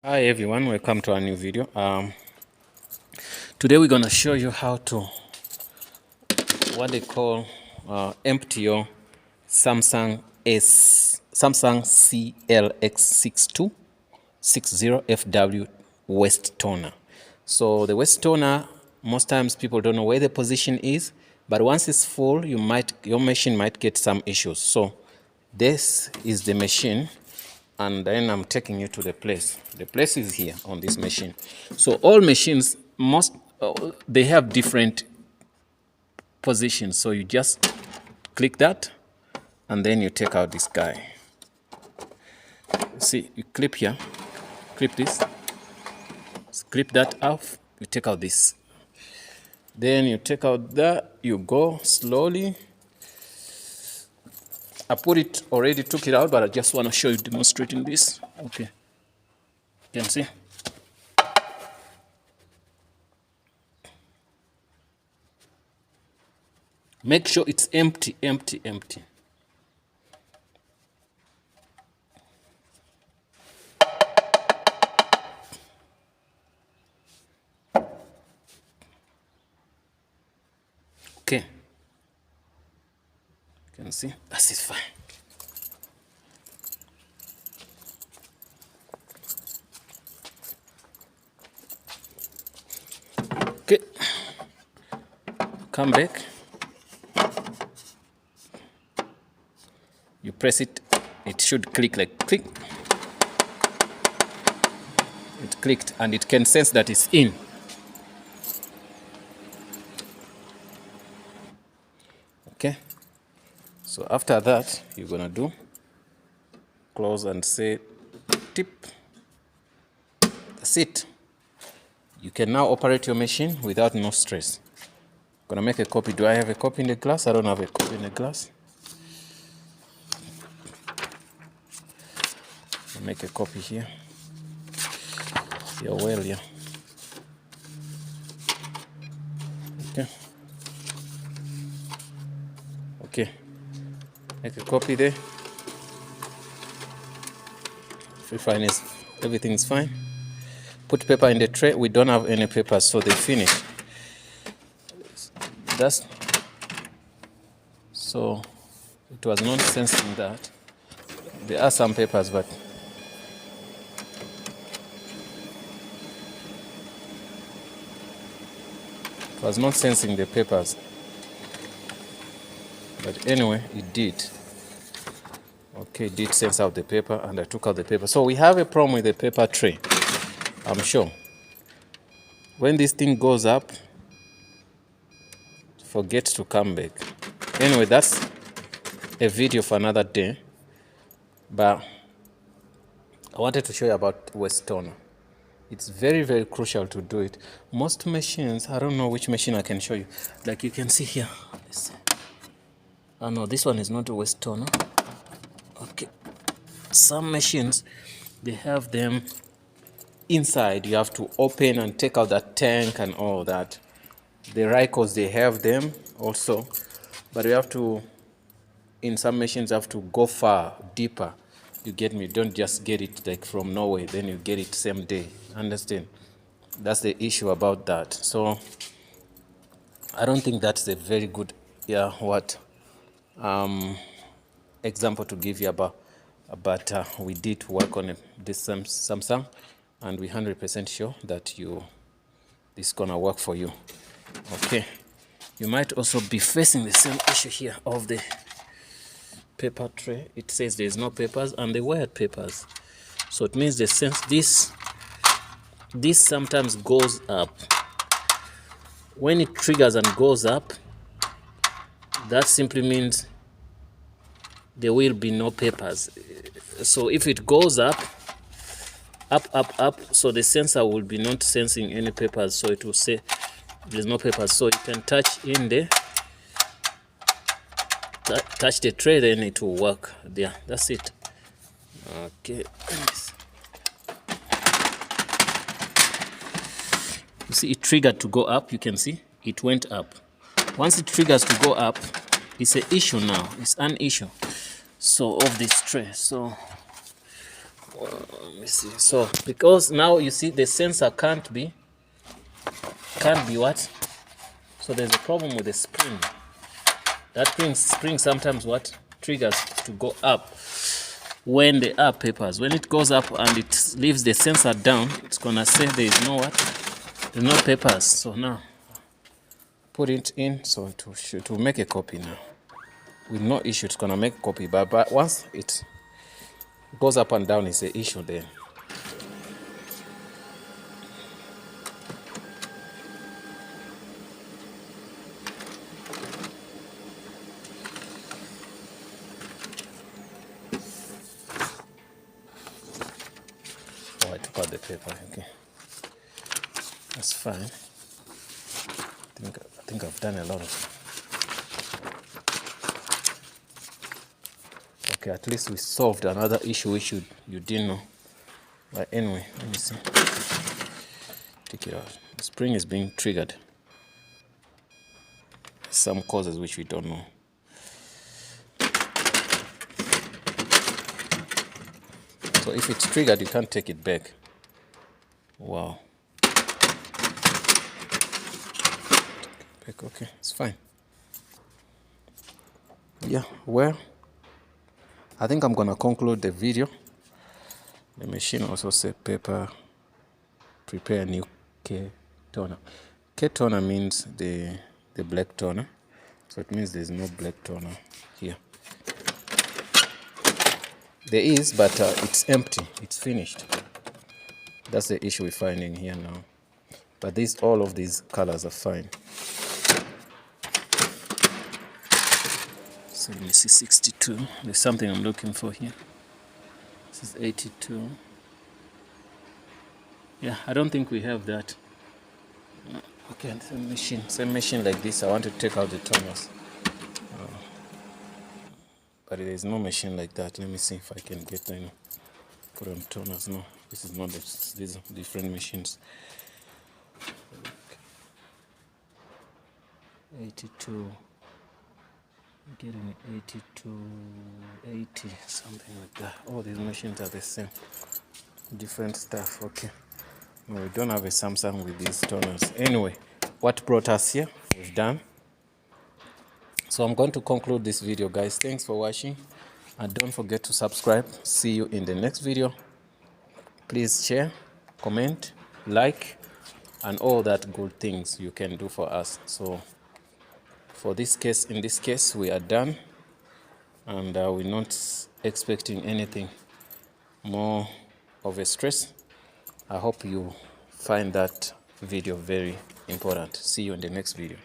Hi everyone, welcome to our new video. Today we're going to show you how to what they call empty your Samsung CLX-6260FW waste toner. So the waste toner, most times people don't know where the position is, but once it's full, your machine might get some issues. So this is the machine, and then I'm taking you to the place. The place is here on this machine. So all machines, they have different positions. So you just click that, and then you take out this guy. See, you clip here, clip this, clip that off, you take out this. Then you take out that, you go slowly. I already took it out, but I just want to show you demonstrating this. Okay, you can see. Make sure it's empty. Okay. You can see, that is fine. Okay. Come back. You press it, it should click like click. It clicked and it can sense that it's in. Okay. So after that, you're gonna do close and say tip. That's it. You can now operate your machine without no stress. I'm gonna make a copy. Do I have a copy in the glass? I don't have a copy in the glass. I'll make a copy here. Yeah, well, yeah. Okay. Okay. Make a copy there. If you find everything's fine. Put paper in the tray. We don't have any papers, so they finish. So it was not sensing that. There are some papers, but it was not sensing the papers. But anyway, it did. Okay, it did sense out the paper, and I took out the paper. So we have a problem with the paper tray, I'm sure. When this thing goes up, forget to come back. Anyway, that's a video for another day. But I wanted to show you about waste toner. It's very, very crucial to do it. Most machines, I don't know which machine I can show you. Like you can see here. Let's see. Oh no, this one is not a waste toner. Okay. Some machines, they have them inside. You have to open and take out that tank and all that. The Rycos, they have them also. But you have to, in some machines, you have to go far, deeper. You get me? Don't just get it like from Norway, then you get it same day. Understand? That's the issue about that. So I don't think that's a very good example to give you about. But we did work on this Samsung, and we're 100% sure that this is gonna work for you. Okay. You might also be facing the same issue here of the paper tray. It says there's no papers and the wired papers. So it means the sense this sometimes goes up. When it triggers and goes up, that simply means there will be no papers. So if it goes up, so the sensor will be not sensing any papers, so it will say there's no papers. So you can touch in there, touch the tray, then it will work there. That's it. Okay. You see it triggered to go up. You can see it went up. Once it triggers to go up, it's an issue now. It's an issue. So of this tray. So Let me see. So because now you see the sensor can't be what? So there's a problem with the spring. That spring sometimes what triggers to go up when there are papers. When it goes up and it leaves the sensor down, it's gonna say there is no what? There's no papers. So now put it in, so it will make a copy now. With no issue, it's gonna make a copy. But once it goes up and down, it's an issue then. Oh, I took out the paper. Okay, that's fine. I think I've done a lot of it. Okay, at least we solved another issue you didn't know. But anyway, let me see. Take it out. The spring is being triggered. Some causes which we don't know. So if it's triggered, you can't take it back. Wow. Okay, it's fine. Yeah, well, I think I'm gonna conclude the video. The machine also said paper, prepare a new K toner. K toner means the black toner. So it means there's no black toner here. There is, but it's empty. It's finished. That's the issue we're finding here now. But all of these colors are fine. So let me see 62. There's something I'm looking for here. This is 82. Yeah, I don't think we have that. Okay, same machine like this. I want to take out the toners. But there's no machine like that. Let me see if I can get any. Put on toners. No, this is not. These are different machines. 82. Getting 82, 80, something like that. All these machines are the same. Different stuff. Okay. No, we don't have a Samsung with these toners. Anyway, what brought us here, we've done. So I'm going to conclude this video, guys. Thanks for watching. And don't forget to subscribe. See you in the next video. Please share, comment, like, and all that good things you can do for us. So in this case, we are done. And we're not expecting anything more of a stress. I hope you find that video very important. See you in the next video.